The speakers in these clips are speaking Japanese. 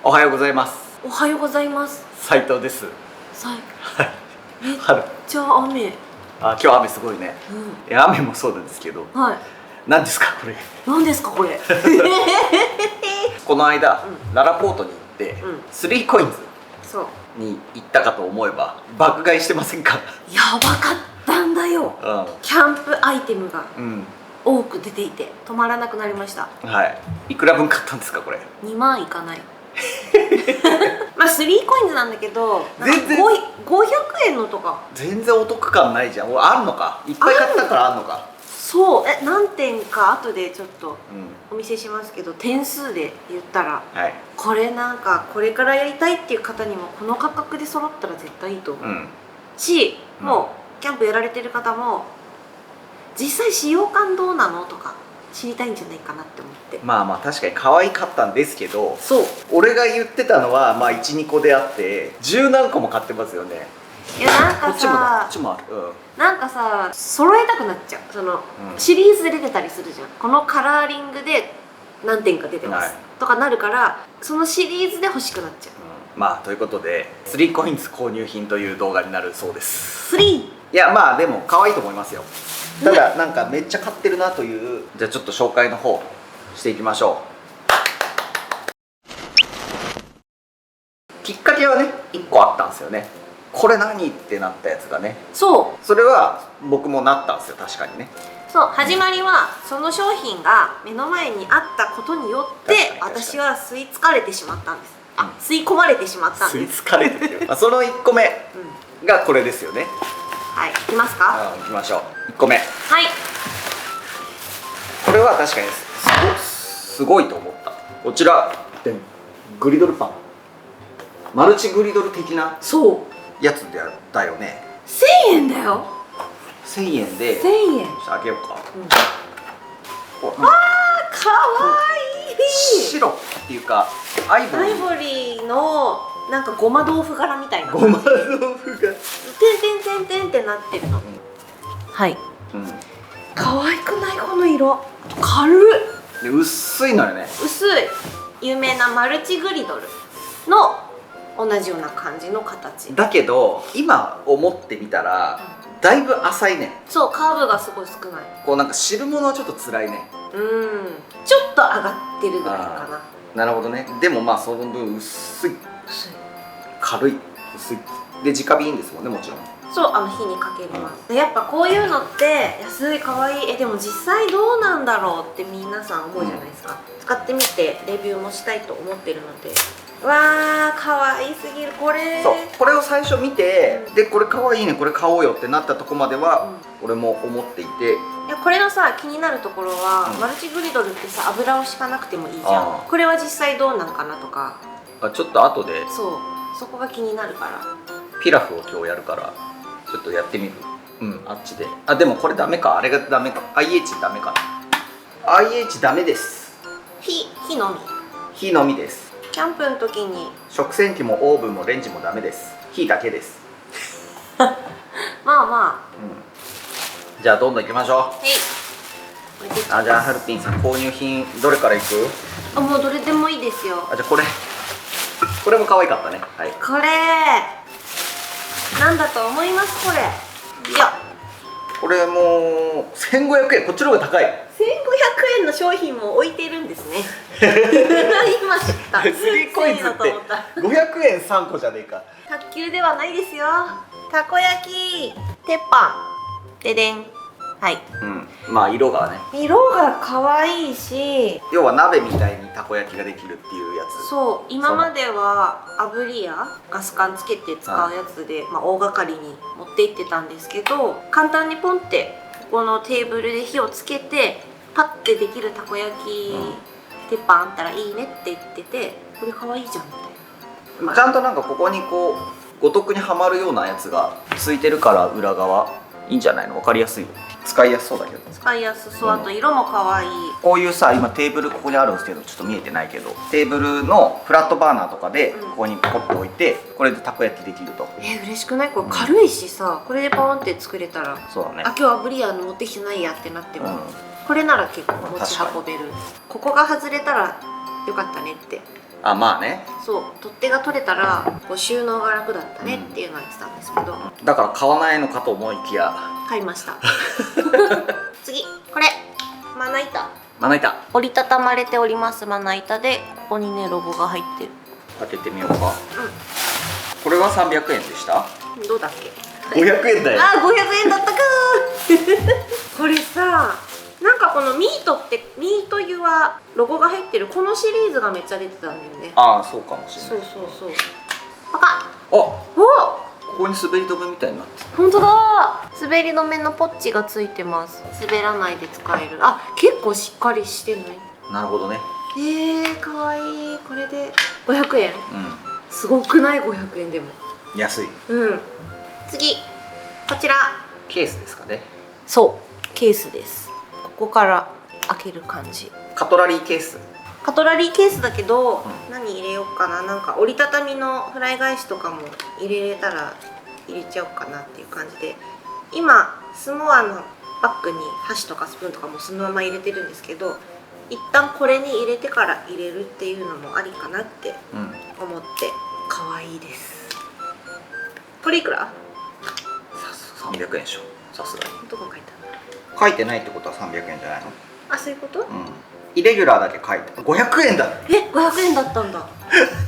おはようございます。おはようございます。斉藤です。はい。めっちゃ雨。今日雨すごいね。雨もそうなんですけど。はい。何ですかこれ。何ですかこれ。この間、ララポートに行って、3コインズに行ったかと思えば爆買いしてませんか。やばかったんだよ。キャンプアイテムが多く出ていて止まらなくなりました。はい。いくら分買ったんですかこれ。2万いかない。まあ3コインズなんだけど、全然500円のとか全然お得感ないじゃん。あんのか、いっぱい買ったからあんのか。そう、何点か後でちょっとお見せしますけど、点数で言ったら、これなんかこれからやりたいっていう方にもこの価格で揃ったら絶対いいと思う、し、もうキャンプやられてる方も実際使用感どうなのとか知りたいんじゃないかなって思って。まあまあ確かに可愛かったんですけど、そう、俺が言ってたのはまあ 1,2 個であって十何個も買ってますよね。いやなんかさ、こっちもある。なんかさ、揃えたくなっちゃう。その、シリーズで出てたりするじゃん。このカラーリングで何点か出てます、とかなるから、そのシリーズで欲しくなっちゃう。まあということで3コインズ購入品という動画になるそうです。3。いやまあでも可愛いと思いますよ。ただなんかめっちゃ買ってるなという。じゃあちょっと紹介の方していきましょう。きっかけはね1個あったんですよね。これ何ってなったやつがね。そう、それは僕もなったんですよ。確かにね。そう、始まりはその商品が目の前にあったことによって私は吸い付かれてしまったんです。吸い込まれてしまったんです。吸い付かれてるその1個目がこれですよね。はい、いきますか。いきましょう。1個目、はい。これは確かにすごいと思った。こちらでグリドルパン、マルチグリドル的なやつだよね。1000円だよ。1000円で1000円。あげようか。あー、かわいい。白っていうかアイボリーのなんかごま豆腐柄みたいな。ごま豆腐がてんてんてんてんってなってるの。はい。可愛くないこの色。軽い。で薄いのよね。薄い。有名なマルチグリドルの同じような感じの形だけど、今思ってみたらだいぶ浅いね。そう、カーブがすごい少ない。こうなんか汁物はちょっと辛いね。ちょっと上がってるぐらいかな。なるほどね。でもまあその分薄い、軽い、薄いで直火いいんですもんね、もちろん。そう、火にかけます、やっぱこういうのって安い、可愛い。でも実際どうなんだろうって皆さん思うじゃないですか、使ってみてレビューもしたいと思ってるので。わー、可愛すぎる。これこれを最初見て、でこれ可愛いね、これ買おうよってなったとこまでは、俺も思っていて。いや、これのさ、気になるところは、マルチグリドルってさ、油を敷かなくてもいいじゃん。これは実際どうなんかなとか。ちょっと後でそこが気になるから。ピラフを今日やるからちょっとやってみる。あっちで。でもこれダメか。あれがダメか。 IH ダメかな。 IH ダメです。火のみ。火のみです。キャンプの時に食洗機もオーブンもレンジもダメです。火だけです。まあまあ、じゃあどんどんいきましょう。じゃあハルピンさん、購入品どれからいく？もうどれでもいいですよ。じゃあこれも可愛かったね。はい。これなんだと思います？これ、いや、これもう1500円。こっちの方が高い。1500円の商品も置いてるんですね。今知った。3コインズって500円3個じゃねえか。卓球ではないですよ。たこ焼き鉄板ででん。はい。まあ色がね、色が可愛いし、要は鍋みたいにたこ焼きができるっていうやつ。そう、今までは炙りやガス缶つけて使うやつで、大掛かりに持って行ってたんですけど、簡単にポンってここのテーブルで火をつけてパッてできるたこ焼き鉄板あったらいいねって言ってて、これ可愛いじゃんみたいな。ちゃんとなんかここにこう五徳にはまるようなやつがついてるから裏側いいんじゃないの。分かりやすいよ。使いやすそうだけど。使いやすそう。あと色も可愛い。こういうさ、今テーブルここにあるんですけどちょっと見えてないけど、テーブルのフラットバーナーとかでここにポッと置いて、これでたこ焼きできると。嬉しくない？これ軽いしさ、これでポンって作れたら。そうだね。今日はブリアン持ってきてないやってなっても、これなら結構持ち運べる。ここが外れたらよかったねって。まあね。そうそう取っ手が取れたらこう収納が楽だったねっていうのを言ってたんですけど、だから買わないのかと思いきや買いました次これまな板、まな板折りたたまれておりますまな板で、ここにねロゴが入ってる。開けてみようか。これは300円でした？どうだっけ500円だよ。あ、500円だったかこれさ、なんかこのミートってミート湯はロゴが入ってるこのシリーズがめっちゃ出てたんだよね。ああ、そうかもしれない。そうパカッ。あ、ここに滑り止めみたいになってる。本当だ、滑り止めのポッチがついてます。滑らないで使える。あ、結構しっかりしてない？なるほどね。かわいい。これで500円。うん、すごくない？500円でも安い。次こちらケースですかね。そうケースです。ここから開ける感じ。カトラリーケース。カトラリーケースだけど、何入れようかな。なんか折りたたみのフライ返しとかも入れれたら入れちゃおうかなっていう感じで、今スモアのバッグに箸とかスプーンとかもそのまま入れてるんですけど、一旦これに入れてから入れるっていうのもありかなって思って、可愛いです。これいくら？300円でしょ、さすがに。どこ書いてある？書いてないってことは300円じゃないの？あ、そういうこと？イレギュラーだけ書いて500円だ。500円だったんだ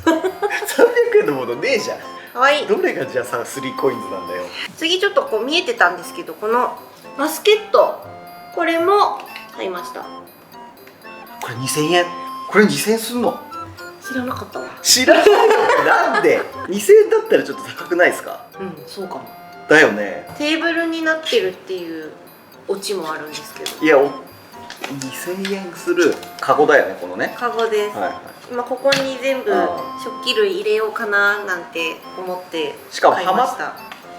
300円のものねえじゃん。かわいい。どれがじゃあさ3コインズなんだよ。次ちょっとこう見えてたんですけど、このバスケット、これも買いました。これ2000円。これ2000円すんの？知らなかったわ。知らないの？なんで2000円だったらちょっと高くないですか？そうかも。だよね。テーブルになってるっていうオチもあるんですけど。いや、2000円するカゴだよね、このね。カゴです。今ここに全部食器類入れようかななんて思って買いました。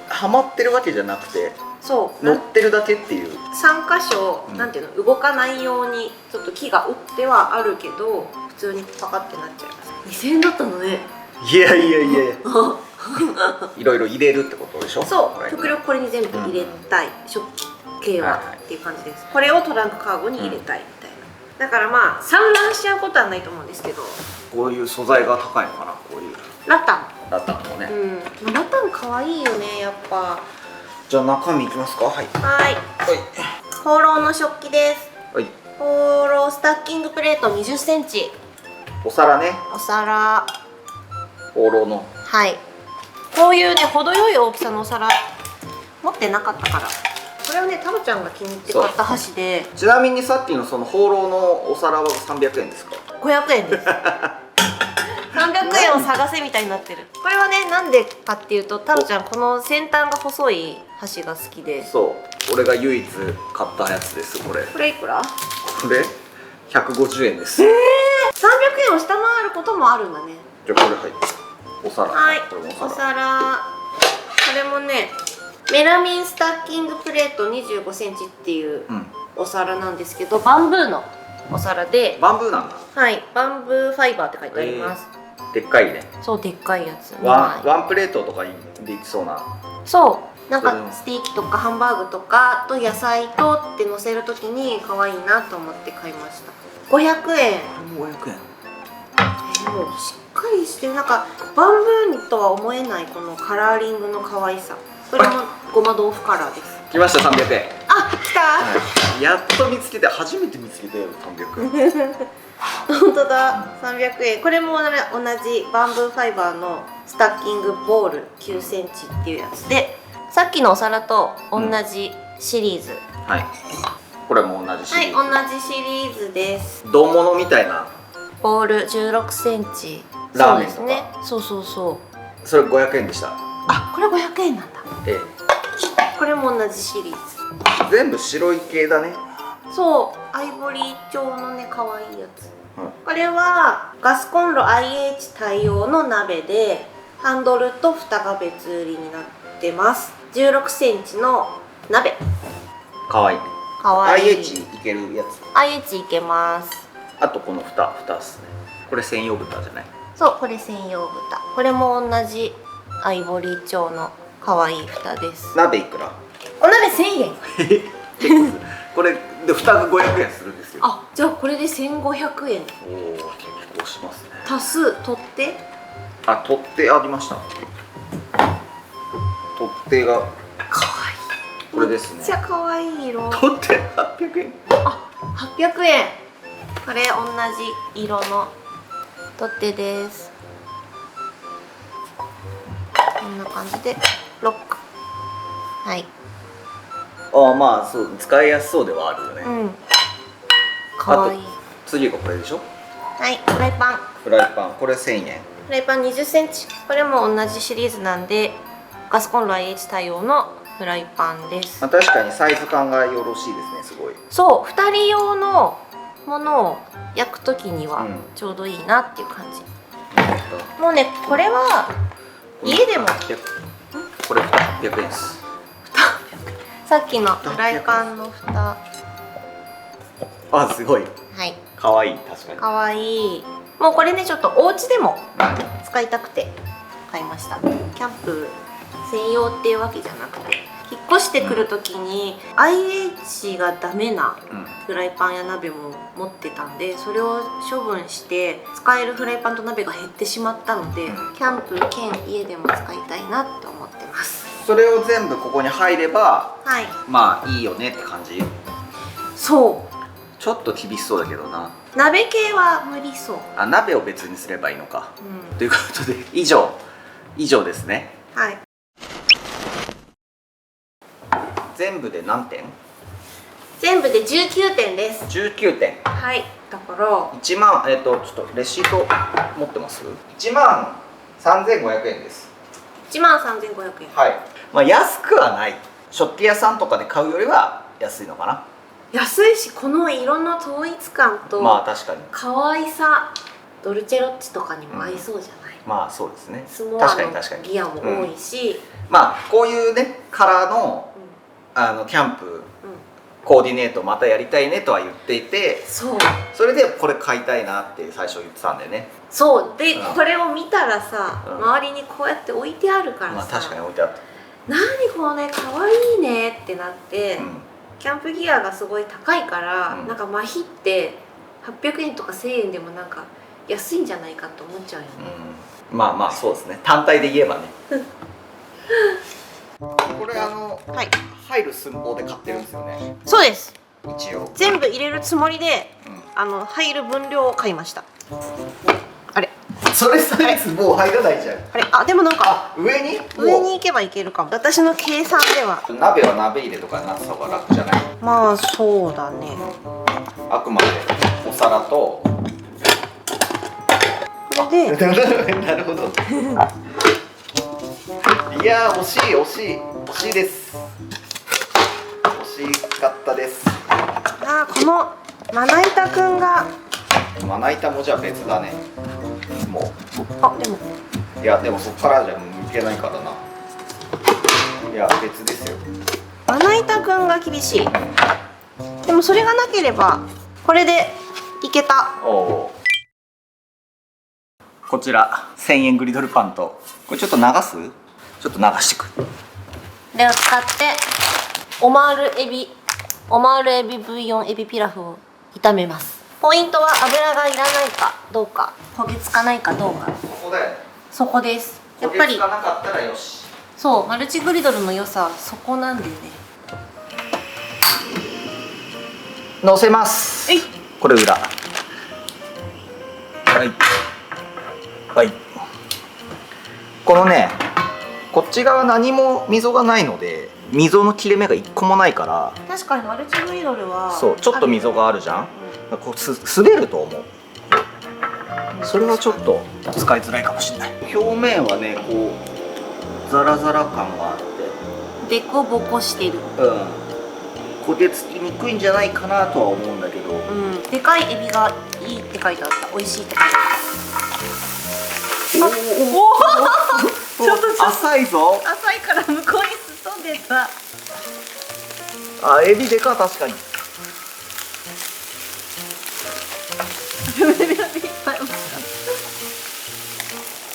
はまってるわけじゃなくて、そう乗ってるだけっていう。3箇所、なんていうの、動かないようにちょっと木が打ってはあるけど、普通にパカってなっちゃいます。2000円だったのね。いやいろいろ入れるってことでしょ。そう、極力これに全部入れたい、食器系はっていう感じです。これをトランクカーゴに入れたいみたいな。だからまあ散乱しちゃうことはないと思うんですけど、こういう素材が高いのかな。こういうラタンもね。ラタン可愛いよね、やっぱ。じゃあ中身いきますか。はい。ホーローの食器です。はい。ホーロースタッキングプレート20センチ。お皿ね。お皿。ホーローの。はい。こういうね、程よい大きさのお皿持ってなかったから。これはね、タロちゃんが気に入って買った箸で。ちなみにさっきのそのホーローのお皿は300円ですか？500円です。300円を探せみたいになってる。これはね、なんでかっていうと、タロちゃんこの先端が細い箸が好きで。そう、俺が唯一買ったやつです。これいくら？これ150円です。300円を下回ることもあるんだね。じゃあこれお皿。はい、お皿。これもね、メラミンスタッキングプレート25センチっていうお皿なんですけど、バンブーのお皿で。バンブーなんだ。はい、バンブーファイバーって書いてあります。でっかいね。そう、でっかいやつ。ワンプレートとかでいきそうな。そう、なんかステーキとかハンバーグとかと野菜とって乗せるときに可愛いなと思って買いました。500円。500円。もうしっかりしてる。なんかバンブーとは思えないこのカラーリングの可愛さ。これもごま豆腐カラーです。来ました300円。あ、来た。やっと見つけて、初めて見つけたよ300円。本当だ、300円。これも同じバンブーファイバーのスタッキングボール9センチっていうやつで、さっきのお皿と同じシリーズ。はい。これも同じシリーズ。はい、同じシリーズです。丼物みたいな。ボール16センチ。ラーメンとか。そうですね。そう。それ500円でした。あ、これ500円なんだ。これも同じシリーズ。全部白い系だね。そう、アイボリー調のね、可愛いやつ。これはガスコンロ IH 対応の鍋で、ハンドルと蓋が別売りになってます。16センチの鍋。かわいいね。かわいい。IH いけるやつ。IH いけます。あとこの蓋っすね。これ専用蓋じゃない？そう、これ専用蓋。これも同じアイボリー調の可愛い蓋です。鍋いくら？お鍋1000円。結構する。これで蓋が500円するんですよ。あ、じゃあこれで1500円。おお、結構しますね。足す取ってあ、取っ手ありました。取っ手がかわいい。これですね。めっちゃかわいい色。取っ手800円。あ、800円。これ同じ色の取っ手です。こんな感じでロック。はい。あ、まあそう、使いやすそうではあるよね。うん。かわいい。次がこれでしょ。はい、フライパン。フライパン、これ1000円。フライパン20センチ。これも同じシリーズなんで、ガスコンロ IH 対応のフライパンです。まあ、確かにサイズ感がよろしいですね、すごい。そう、2人用のものを焼くときにはちょうどいいなっていう感じ。もうね、これは家でもこれ800円です。さっきのフライパンの蓋。あ、すごい。はい。可愛い、確かに。かわいい。もうこれね、ちょっとお家でも使いたくて買いました。キャンプ専用っていうわけじゃなくて、引っ越してくるときに IH がダメなフライパンや鍋も持ってたんで、それを処分して使えるフライパンと鍋が減ってしまったので、キャンプ兼家でも使いたいなって思ってます。それを全部ここに入れば、はい、まあいいよねって感じ。そう、ちょっと厳しそうだけどな。鍋系は無理そう。あ、鍋を別にすればいいのか、うん、ということで以上ですね。はい。全部で何点？全部で19点です。19点。はい。だから1万、ちょっとレシート持ってます？ 1万3500円です。1万3500円。はい。まあ安くはない。食器屋さんとかで買うよりは安いのかな。安いし、この色の統一感とまあ確かに可愛さ、ドルチェロッチとかにも合いそうじゃない？まあそうですね。スモア確かに確かに。のギアも多いし、まあこういうねカラーのキャンプコーディネートまたやりたいねとは言っていて、それでこれ買いたいなって最初言ってたんだよね。そうで、これを見たらさ、周りにこうやって置いてあるからさ、まあ確かに置いてあった。何これかわいいねってなって、キャンプギアがすごい高いから、なんか麻痺って800円とか1000円でもなんか安いんじゃないかと思っちゃうよね。まあまあそうですね、単体で言えばね。これはい、入る寸法で買ってるんですよね。そうです。一応全部入れるつもりで、入る分量を買いました。あれ、それサイズもう入らないじゃん。あれ、あ、でもなんか上に行けばいけるかも。私の計算では。鍋は鍋入れとかになってた方が楽じゃない？まあそうだね。あくまでお皿とこれでなるほど。いやー、惜しいです。惜しかったです。あー、このまな板くんが、まな板もじゃあ別だね。もうでもいや、でもそっからじゃ抜けないからな。いや別ですよ。まな板くんが厳しい。でもそれがなければこれでいけた。こちら1000円グリドルパンと、これちょっと流す？ちょっと流してくる。これを使ってオマールエビブイヨンエビピラフを炒めます。ポイントは油がいらないかどうか、焦げつかないかどうか。そこだよね。そこです。やっぱり焦げつかなかったらよし。そう、マルチグリドルの良さはそこなんでね。乗せます。これ裏。はい。このね、こっち側何も溝がないので、溝の切れ目が一個もないから。確かにマルチグリドルはそう、ちょっと溝があるじゃん。こう滑ると思う。それはちょっと使いづらいかもしれない。表面はね、こうザラザラ感があって、デコボコしてる。焦げつきにくいんじゃないかなとは思うんだけど。でかいエビがいいって書いてあった。美味しいって書いてあった。ちょっと浅いぞ。浅いから向こうにすっ飛んでた。あ、エビでか、確かに。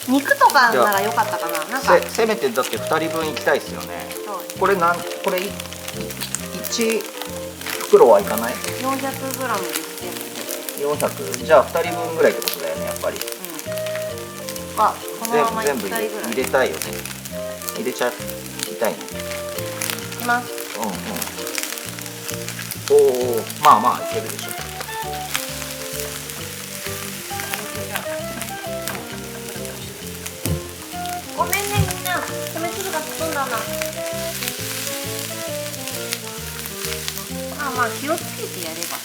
肉とかなら良かったかな。なんかせめてだって2人分いきたいですよね。これ1袋はいかない？ 400g ですね。400？じゃあ2人分ぐらいってことだよね、やっぱり。かこのままい全部きたいぐらい。入れたいよね。入れちゃいたいね。いきます。おお、まあまあいけるでしょ。ごめんねみんな、米粒が飛んだな。まあまあ気をつけてやれば。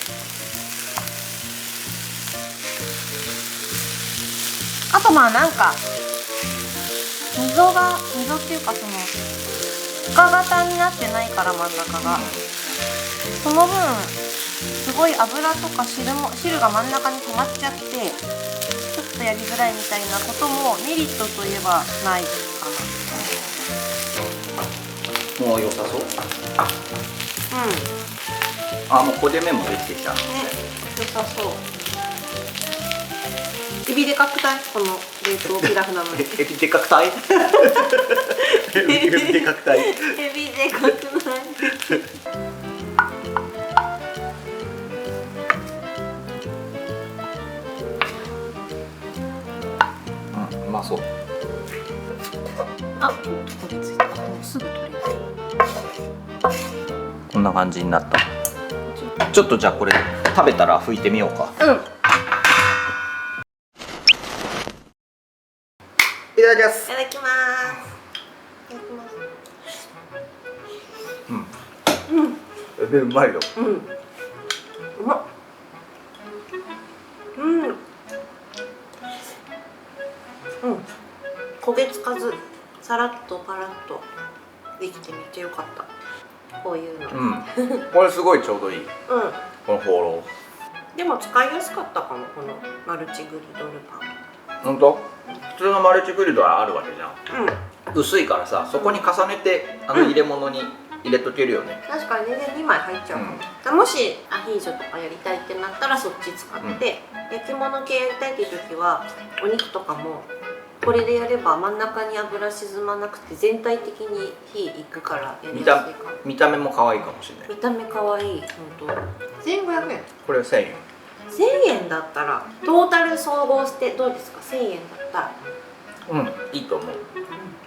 あとまあなんか溝っていうかその深型になってないから真ん中が、その分すごい油とか汁が真ん中に溜まっちゃってちょっとやりづらいみたいなこともメリットといえばないかな。もう良さそう。もう焦げ目もできてきたね。良さそう。エビでかくたい、この冷凍ピラフなのに。エビでかくたい。エビでかくたい。エビでかくない。うまそう。あ、これついた。もうすぐ取れる。こんな感じになった。ちょっとじゃあこれ食べたら拭いてみようか。いただきます。いただきます。エビうまいよ。うまっ。焦げつかずさらっとパラッとできてめっちゃ良かった。こういうの。これすごいちょうどいい。このホーロー。でも使いやすかったかも、このマルチグリドルパン。本当？普通のマルチグリドはあるわけじゃん。薄いからさ、そこに重ねて入れ物に入れとけるよね。確かに全然2枚入っちゃうかも。もしアヒージョとかやりたいってなったらそっち使って、焼き物系やりたいっていう時はお肉とかもこれでやれば真ん中に油沈まなくて全体的に火いくからやりやすいかも。見た目も可愛いかもしれない。見た目可愛い。本当。1500円。これ1000円。1000円だったらトータル総合してどうですか？1000円だったら。いいと思う。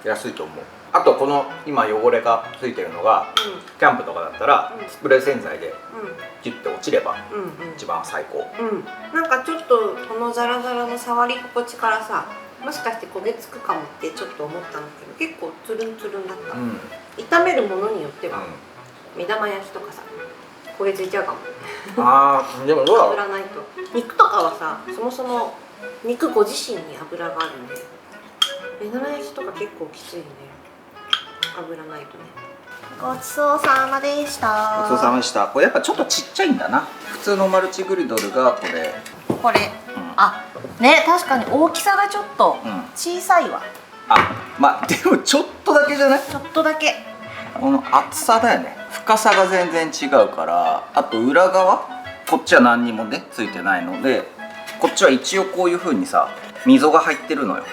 安いと思う。あとこの今汚れがついてるのが、キャンプとかだったらスプレー洗剤でキュッて落ちれば一番最高。なんかちょっとこのザラザラの触り心地からさ、もしかして焦げつくかもってちょっと思ったんだけど、結構つるんつるんだった。炒めるものによっては目玉焼きとかさ焦げついちゃうかも。でもどうだろう。油ないと。肉とかはさ、そもそも肉ご自身に油があるんで、目玉焼きとか結構きついね、油ないとね。ごちそうさまでした。ごちそうさまでした。これやっぱちょっとちっちゃいんだな。普通のマルチグリドルがこれ。ね、確かに大きさがちょっと小さいわ。まあでもちょっとだけじゃない？ちょっとだけ。この厚さだよね。深さが全然違うから、あと裏側、こっちは何にもねついてないので、こっちは一応こういう風にさ溝が入ってるのよ。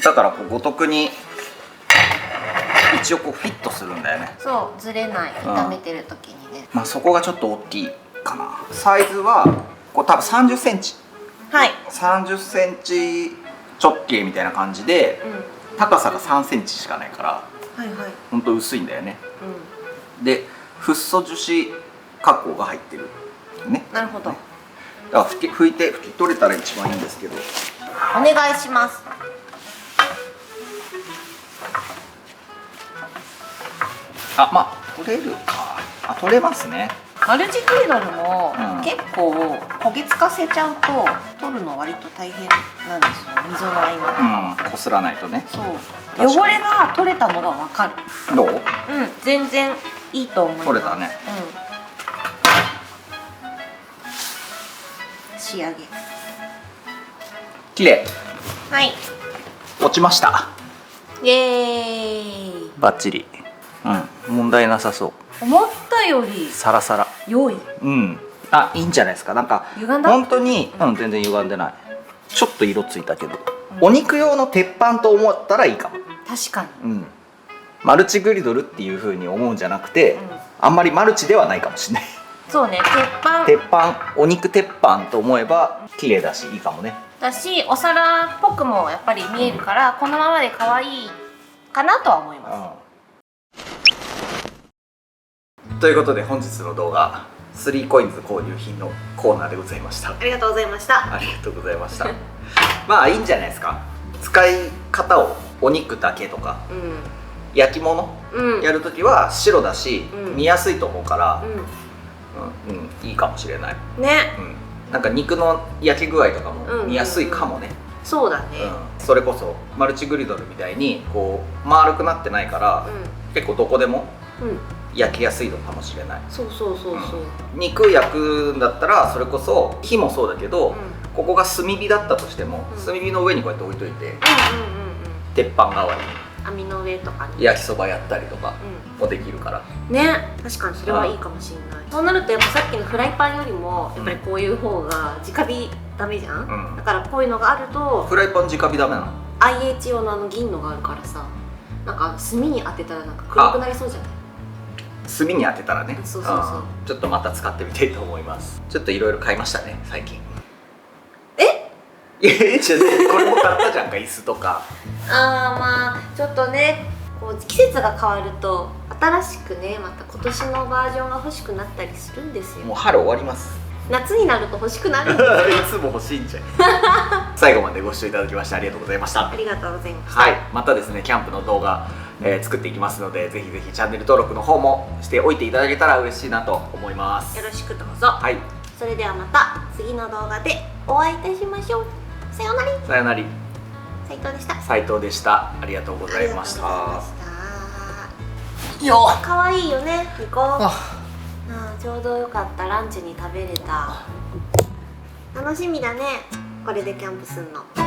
だからこう五徳に一応こうフィットするんだよね。そう、ずれない。炒めてる時にね。まあそこがちょっと大きいかな。サイズはこう多分30センチ。30センチ直径みたいな感じで、高さが3センチしかないから、ほんと薄いんだよね。でフッ素樹脂加工が入ってるね。なるほど。だから拭き取れたら一番いいんですけど。お願いします。まあ取れるか。取れますね。マルチグリドルも結構焦げつかせちゃうと取るの割と大変なんですよ、溝の合間。こすらないとね。そう、汚れが取れたのが分かる。どう？全然いいと思います。取れたね。仕上げ綺麗。落ちました。イエーイ。バッチリ。問題なさそう。思ったよりサラサラ。良い。いいんじゃないですか。なんか歪んだ？本当に全然歪んでない。ちょっと色ついたけど、お肉用の鉄板と思ったらいいかも。確かに。マルチグリドルっていう風に思うんじゃなくて、あんまりマルチではないかもしれない。そうね、鉄板。お肉鉄板と思えば綺麗だしいいかもね。だしお皿っぽくもやっぱり見えるから、このままで可愛いかなとは思います。ということで本日の動画3コインズ購入品のコーナーでございました。ありがとうございました。ありがとうございましたまあいいんじゃないですか。使い方をお肉だけとか、焼き物やるときは白だし、見やすいと思うから、いいかもしれないね。なんか肉の焼き具合とかも見やすいかもね。そうだね、それこそマルチグリドルみたいにこう丸くなってないから、結構どこでも焼きやすいのかもしれない。そうそうそうそう、肉焼くんだったらそれこそ火もそうだけど、ここが炭火だったとしても、炭火の上にこうやって置いといて、鉄板代わりに網の上とかに焼きそばやったりとかもできるからね。確かにそれはいいかもしれない。そうなるとやっぱさっきのフライパンよりもやっぱりこういう方が直火ダメじゃん、だからこういうのがあると。フライパン直火ダメなの？ IH 用の銀のがあるからさ、なんか炭に当てたらなんか黒くなりそうじゃない？炭に当てたらね。そうそうそう、ちょっとまた使ってみたいと思います。ちょっといろいろ買いましたね最近。いやこれも買ったじゃんか、椅子とか。まあちょっとね、こう季節が変わると新しくね、また今年のバージョンが欲しくなったりするんですよ。もう春終わります。夏になると欲しくなるんですよいつも欲しいんじゃん最後までご視聴いただきましてありがとうございました。ありがとうございました。はい、またですねキャンプの動画、作っていきますので、ぜひぜひチャンネル登録の方もしておいていただけたら嬉しいなと思います。よろしくどうぞ。はい、それではまた次の動画でお会いいたしましょう。さようなら。さよなら。斉藤でした。斉藤でした。ありがとうございました。よっ、可愛いよね、ニコ。ちょうどよかった、ランチに食べれた。楽しみだね、これでキャンプすんの。